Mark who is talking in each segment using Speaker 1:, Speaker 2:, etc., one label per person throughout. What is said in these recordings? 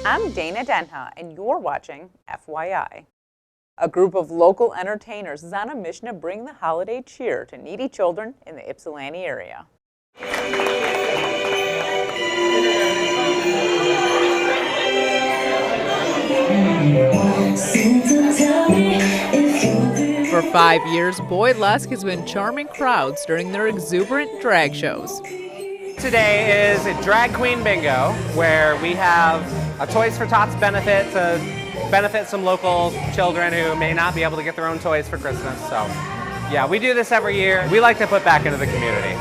Speaker 1: I'm Dana Denha, and you're watching FYI. A group of local entertainers is on a mission to bring the holiday cheer to needy children in the Ypsilanti area.
Speaker 2: For 5 years, Boylesque has been charming crowds during their exuberant drag shows.
Speaker 3: Today is a drag queen bingo where we have a Toys for Tots benefit to benefit some local children who may not be able to get their own toys for Christmas. So yeah, we do this every year. We like to put back into the community.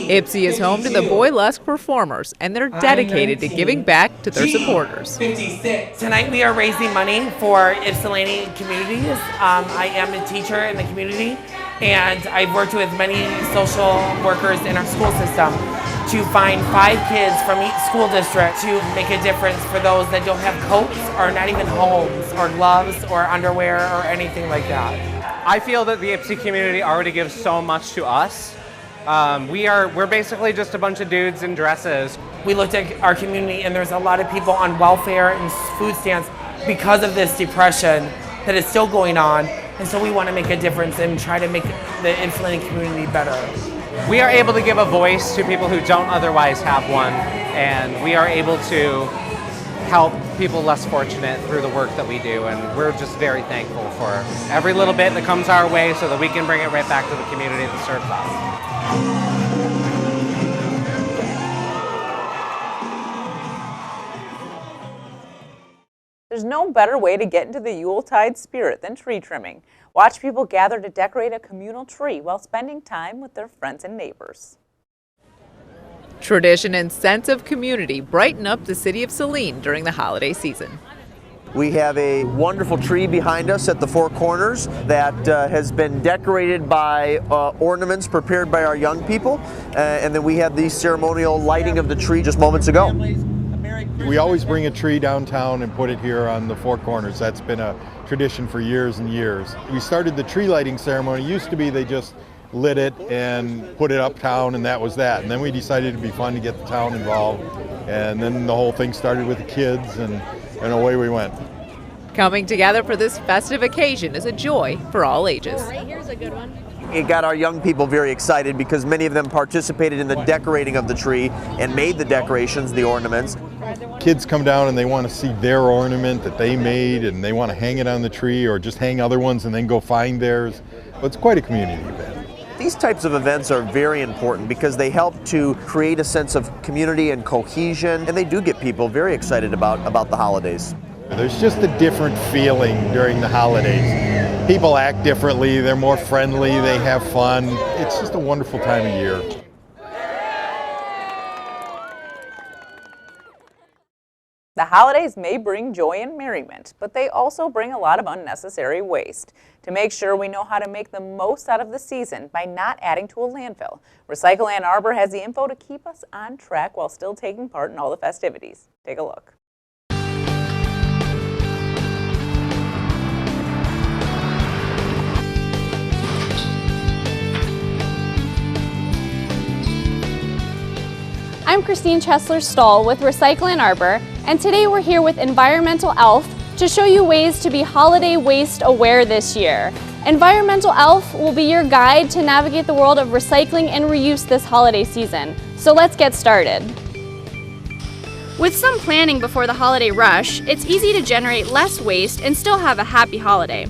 Speaker 2: Ypsi is home to the Boylesque performers, and they're dedicated to giving back to their supporters.
Speaker 4: Tonight we are raising money for Ypsilanti communities. I am a teacher in the community, and I've worked with many social workers in our school system to find 5 kids from each school district to make a difference for those that don't have coats or not even homes or gloves or underwear or anything like that.
Speaker 3: I feel that the Ypsi community already gives so much to us. We're basically just a bunch of dudes in dresses.
Speaker 4: We looked at our community and there's a lot of people on welfare and food stamps because of this depression that is still going on, and so we want to make a difference and try to make the Ypsilanti community better.
Speaker 3: We are able to give a voice to people who don't otherwise have one, and we are able to help people less fortunate through the work that we do, and we're just very thankful for every little bit that comes our way so that we can bring it right back to the community that serves us.
Speaker 1: There's no better way to get into the Yuletide spirit than tree trimming. Watch people gather to decorate a communal tree while spending time with their friends and neighbors.
Speaker 2: Tradition and sense of community brighten up the city of Saline during the holiday season.
Speaker 5: We have a wonderful tree behind us at the four corners that has been decorated by ornaments prepared by our young people. And then we had the ceremonial lighting of the tree just moments ago.
Speaker 6: We always bring a tree downtown and put it here on the four corners. That's been a tradition for years and years. We started the tree lighting ceremony. It used to be they just lit it and put it uptown and that was that. And then we decided it'd be fun to get the town involved. And then the whole thing started with the kids and away we went.
Speaker 2: Coming together for this festive occasion is a joy for all ages.
Speaker 7: Right here's a good one.
Speaker 5: It got our young people very excited because many of them participated in the decorating of the tree and made the decorations, the ornaments.
Speaker 6: Kids come down and they want to see their ornament that they made and they want to hang it on the tree or just hang other ones and then go find theirs. But it's quite a community event.
Speaker 5: These types of events are very important because they help to create a sense of community and cohesion, and they do get people very excited about the holidays.
Speaker 6: There's just a different feeling during the holidays. People act differently, they're more friendly, they have fun. It's just a wonderful time of year.
Speaker 1: The holidays may bring joy and merriment, but they also bring a lot of unnecessary waste. To make sure we know how to make the most out of the season by not adding to a landfill, Recycle Ann Arbor has the info to keep us on track while still taking part in all the festivities. Take a look.
Speaker 7: I'm Christine Chessler-Stull with Recycle Ann Arbor, and today we're here with Environmental Elf to show you ways to be holiday waste aware this year. Environmental Elf will be your guide to navigate the world of recycling and reuse this holiday season. So let's get started. With some planning before the holiday rush, it's easy to generate less waste and still have a happy holiday.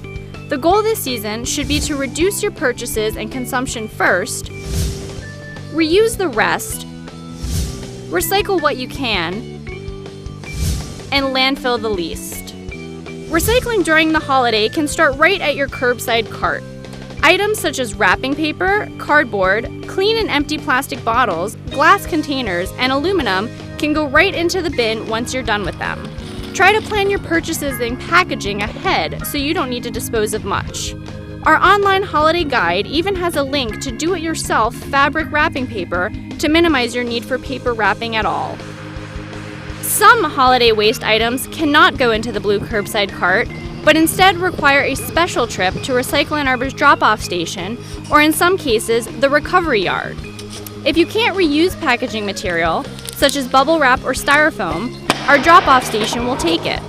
Speaker 7: The goal this season should be to reduce your purchases and consumption first, reuse the rest, recycle what you can, and landfill the least. Recycling during the holiday can start right at your curbside cart. Items such as wrapping paper, cardboard, clean and empty plastic bottles, glass containers, and aluminum can go right into the bin once you're done with them. Try to plan your purchases and packaging ahead so you don't need to dispose of much. Our online holiday guide even has a link to do-it-yourself fabric wrapping paper to minimize your need for paper wrapping at all. Some holiday waste items cannot go into the blue curbside cart, but instead require a special trip to Recycle Ann Arbor's drop-off station, or in some cases, the recovery yard. If you can't reuse packaging material, such as bubble wrap or styrofoam, our drop-off station will take it.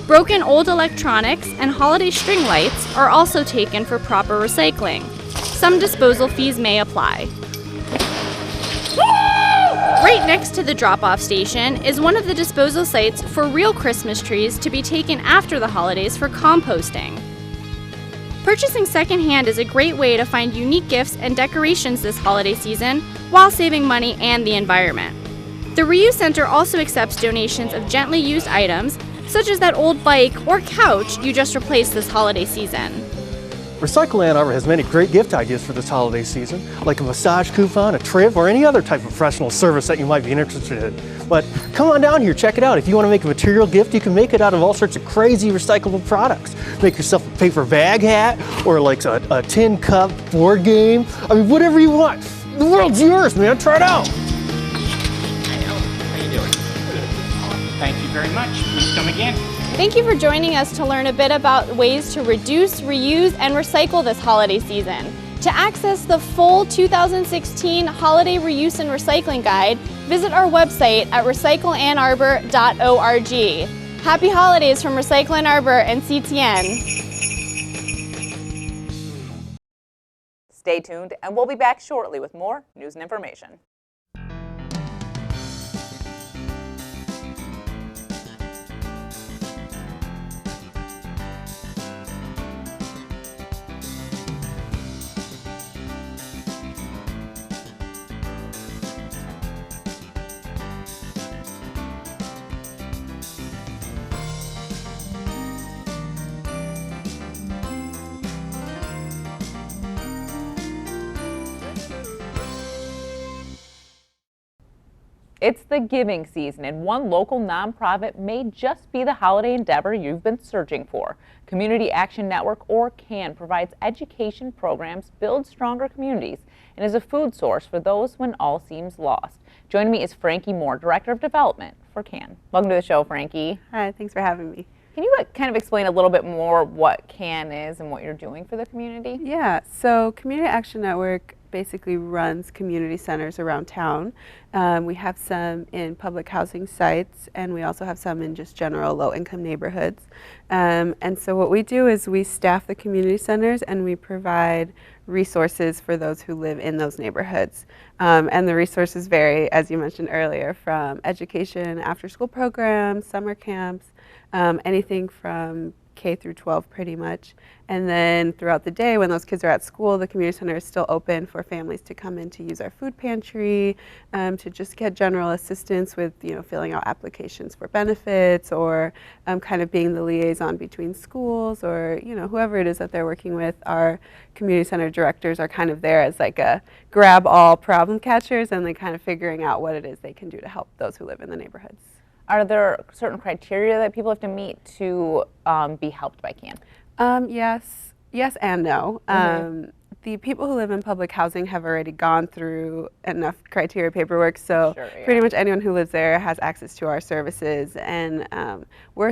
Speaker 7: Broken old electronics and holiday string lights are also taken for proper recycling. Some disposal fees may apply. Right next to the drop-off station is one of the disposal sites for real Christmas trees to be taken after the holidays for composting. Purchasing secondhand is a great way to find unique gifts and decorations this holiday season while saving money and the environment. The Reuse Center also accepts donations of gently used items, such as that old bike or couch you just replaced this holiday season.
Speaker 8: Recycle Ann Arbor has many great gift ideas for this holiday season, like a massage coupon, a trip, or any other type of professional service that you might be interested in. But come on down here, check it out. If you want to make a material gift, you can make it out of all sorts of crazy recyclable products. Make yourself a paper bag hat, or like a tin cup board game. I mean, whatever you want. The world's yours, man. Try it out.
Speaker 9: How you doing? Thank you very much. Please come again.
Speaker 7: Thank you for joining us to learn a bit about ways to reduce, reuse, and recycle this holiday season. To access the full 2016 Holiday Reuse and Recycling Guide, visit our website at recycleannarbor.org. Happy holidays from Recycle Ann Arbor and CTN.
Speaker 1: Stay tuned, and we'll be back shortly with more news and information. It's the giving season, and one local nonprofit may just be the holiday endeavor you've been searching for. Community Action Network, or CAN, provides education programs, builds stronger communities, and is a food source for those when all seems lost. Joining me is Frankie Moore, Director of Development for CAN. Welcome to the show, Frankie.
Speaker 10: Hi, thanks for having me.
Speaker 1: Can you kind of explain a little bit more what CAN is and what you're doing for the community?
Speaker 10: Yeah, so Community Action Network basically runs community centers around town. We have some in public housing sites, and we also have some in just general low-income neighborhoods. And so what we do is we staff the community centers and we provide resources for those who live in those neighborhoods. And the resources vary, as you mentioned earlier, from education, after-school programs, summer camps, anything from K through 12 pretty much. And then throughout the day when those kids are at school, the community center is still open for families to come in to use our food pantry, to just get general assistance with, filling out applications for benefits, or kind of being the liaison between schools, or, whoever it is that they're working with. Our community center directors are kind of there as like a grab all problem catchers, and then kind of figuring out what it is they can do to help those who live in the neighborhoods.
Speaker 1: Are there certain criteria that people have to meet to be helped by CAN?
Speaker 10: Yes and no. The people who live in public housing have already gone through enough criteria paperwork, so pretty much anyone who lives there has access to our services. And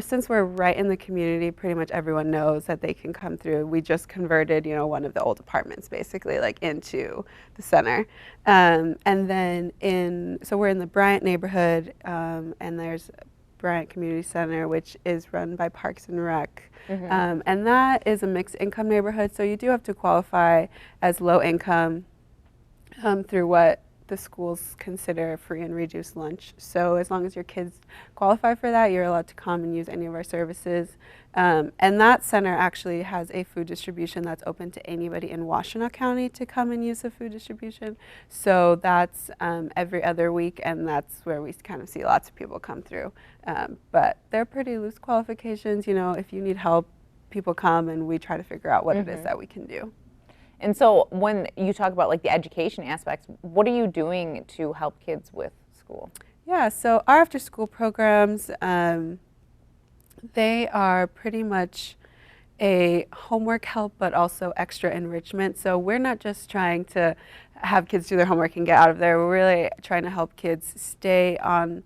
Speaker 10: since we're right in the community, pretty much everyone knows that they can come through. We just converted, one of the old apartments basically into the center. And then so we're in the Bryant neighborhood, and there's Bryant Community Center, which is run by Parks and Rec. And that is a mixed income neighborhood, so you do have to qualify as low income through what the schools consider free and reduced lunch. So as long as your kids qualify for that, you're allowed to come and use any of our services. And that center actually has a food distribution that's open to anybody in Washtenaw County to come and use the food distribution. So that's every other week, and that's where we kind of see lots of people come through. But they're pretty loose qualifications. If you need help, people come and we try to figure out what it is that we can do.
Speaker 1: And so when you talk about the education aspects, what are you doing to help kids with school?
Speaker 10: Yeah, so our after school programs, they are pretty much a homework help, but also extra enrichment. So we're not just trying to have kids do their homework and get out of there. We're really trying to help kids stay on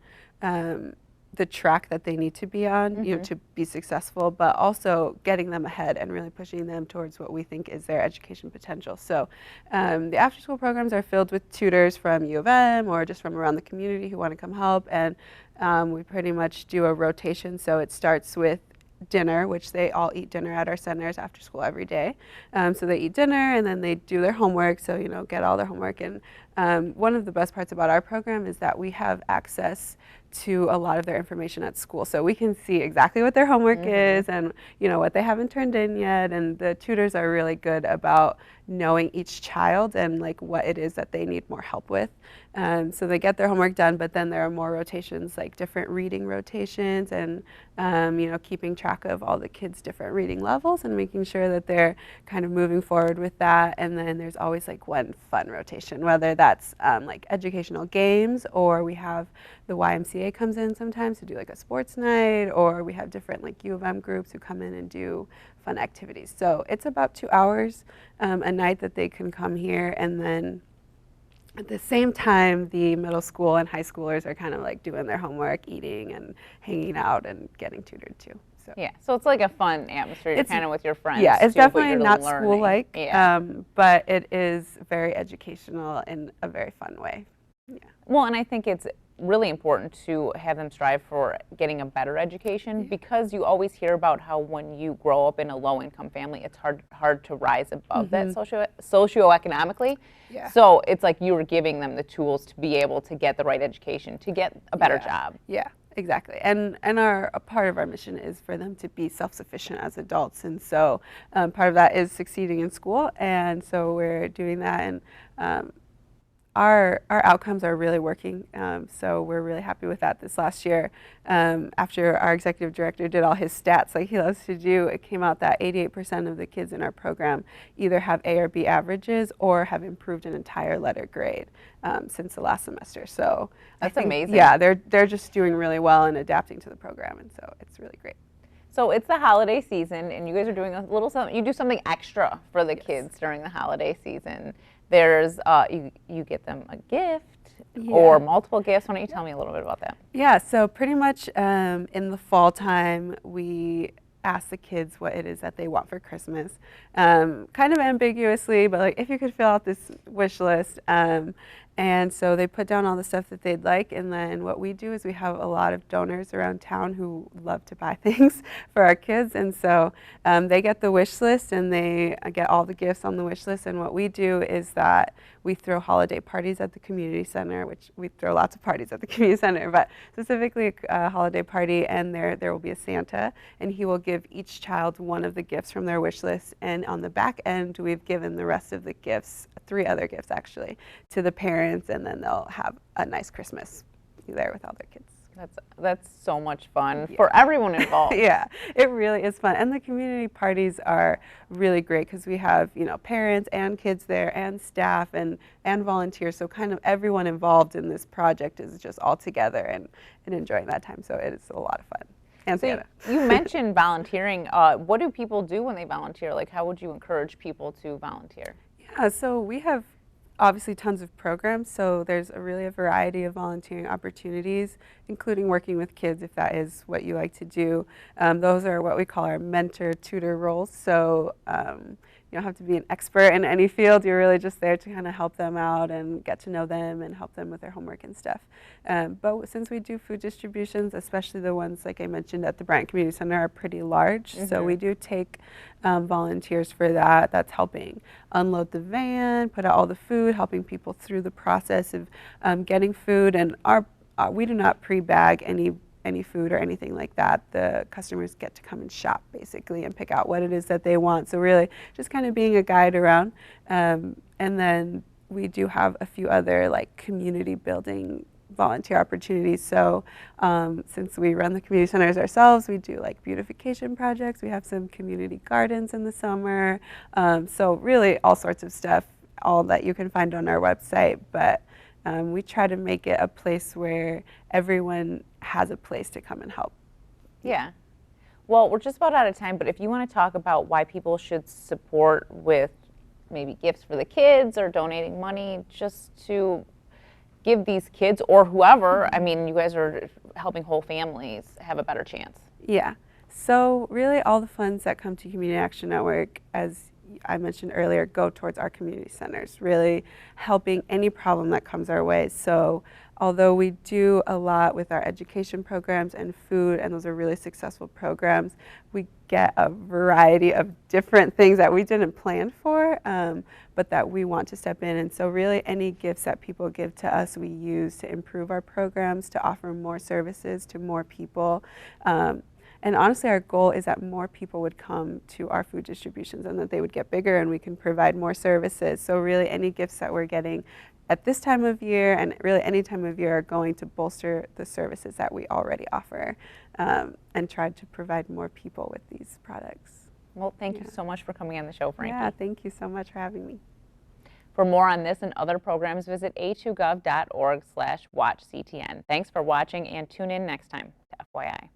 Speaker 10: the track that they need to be on, you know, to be successful, but also getting them ahead and really pushing them towards what we think is their education potential. So the after school programs are filled with tutors from U of M or just from around the community who want to come help, and we pretty much do a rotation. So it starts with dinner, which they all eat dinner at our centers after school every day. So they eat dinner and then they do their homework, so you know, get all their homework. And one of the best parts about our program is that we have access to a lot of their information at school, so we can see exactly what their homework is and you know what they haven't turned in yet, and the tutors are really good about knowing each child and like what it is that they need more help with. So they get their homework done, but then there are more rotations, like different reading rotations, and you know, keeping track of all the kids' different reading levels and making sure that they're kind of moving forward with that. And then there's always like one fun rotation, whether that's like educational games, or we have the YMCA comes in sometimes to do like a sports night, or we have different like U of M groups who come in and do fun activities. So it's about 2 hours a night that they can come here, and then at the same time, the middle school and high schoolers are kind of like doing their homework, eating and hanging out and getting tutored too. So.
Speaker 1: Yeah, so it's like a fun atmosphere. You're kind of with your friends.
Speaker 10: Yeah, it's
Speaker 1: too, but
Speaker 10: definitely
Speaker 1: you're
Speaker 10: not
Speaker 1: learning.
Speaker 10: school-like,
Speaker 1: Yeah.
Speaker 10: but it is very educational in a very fun way. Yeah.
Speaker 1: Well, and I think it's really important to have them strive for getting a better education, because you always hear about how when you grow up in a low-income family, it's hard to rise above that socioeconomically.
Speaker 10: Yeah.
Speaker 1: So it's like you were giving them the tools to be able to get the right education, to get a better job.
Speaker 10: Yeah, exactly. And a part of our mission is for them to be self-sufficient as adults, and so part of that is succeeding in school, and so we're doing that, and our outcomes are really working, so we're really happy with that. This last year, after our executive director did all his stats like he loves to do, it came out that 88% of the kids in our program either have A or B averages or have improved an entire letter grade since the last semester. So
Speaker 1: that's
Speaker 10: I think,
Speaker 1: amazing.
Speaker 10: Yeah, they're just doing really well and adapting to the program, and so it's really great.
Speaker 1: So it's the holiday season, and you guys are doing a little something. You do something extra for the kids during the holiday season. There's you get them a gift or multiple gifts. Why don't you tell me a little bit about that?
Speaker 10: Yeah, so pretty much in the fall time, we ask the kids what it is that they want for Christmas, kind of ambiguously, but like if you could fill out this wish list. And so they put down all the stuff that they'd like, and then what we do is we have a lot of donors around town who love to buy things for our kids, and so they get the wish list and they get all the gifts on the wish list, and what we do is that we throw holiday parties at the community center, which we throw lots of parties at the community center, but specifically a holiday party, and there will be a Santa, and he will give each child one of the gifts from their wish list, and on the back end we've given the rest of the gifts, 3 other gifts actually, to the parents, and then they'll have a nice Christmas there with all their kids.
Speaker 1: That's so much fun for everyone involved.
Speaker 10: Yeah, it really is fun, and the community parties are really great because we have, you know, parents and kids there, and staff and volunteers. So kind of everyone involved in this project is just all together and enjoying that time. So it is a lot of fun. And
Speaker 1: so you mentioned volunteering. What do people do when they volunteer? Like, how would you encourage people to volunteer?
Speaker 10: Yeah, so we have obviously tons of programs, so there's really a variety of volunteering opportunities, including working with kids if that is what you like to do. Those are what we call our mentor tutor roles. So you don't have to be an expert in any field, you're really just there to kind of help them out and get to know them and help them with their homework and stuff. But since we do food distributions, especially the ones like I mentioned at the Bryant Community Center are pretty large, so we do take volunteers for that. That's helping unload the van, put out all the food, helping people through the process of getting food, and we do not pre-bag any food or anything like that. The customers get to come and shop basically and pick out what it is that they want. So really just kind of being a guide around. And then we do have a few other like community building volunteer opportunities. So since we run the community centers ourselves, we do like beautification projects. We have some community gardens in the summer. So really all sorts of stuff, all that you can find on our website. But we try to make it a place where everyone has a place to come and help.
Speaker 1: Yeah. Well, we're just about out of time, but if you want to talk about why people should support with maybe gifts for the kids or donating money just to give these kids or whoever, I mean, you guys are helping whole families have a better chance?
Speaker 10: Yeah. So really all the funds that come to Community Action Network, as I mentioned earlier, go towards our community centers, really helping any problem that comes our way. So although we do a lot with our education programs and food, and those are really successful programs, we get a variety of different things that we didn't plan for, but that we want to step in. And so really any gifts that people give to us, we use to improve our programs, to offer more services to more people. And honestly, our goal is that more people would come to our food distributions and that they would get bigger and we can provide more services. So really any gifts that we're getting at this time of year and really any time of year are going to bolster the services that we already offer and try to provide more people with these products.
Speaker 1: Well, thank you so much for coming on the show, Frankie.
Speaker 10: Yeah, thank you so much for having me.
Speaker 1: For more on this and other programs, visit a2gov.org/watchctn. Thanks for watching and tune in next time to FYI.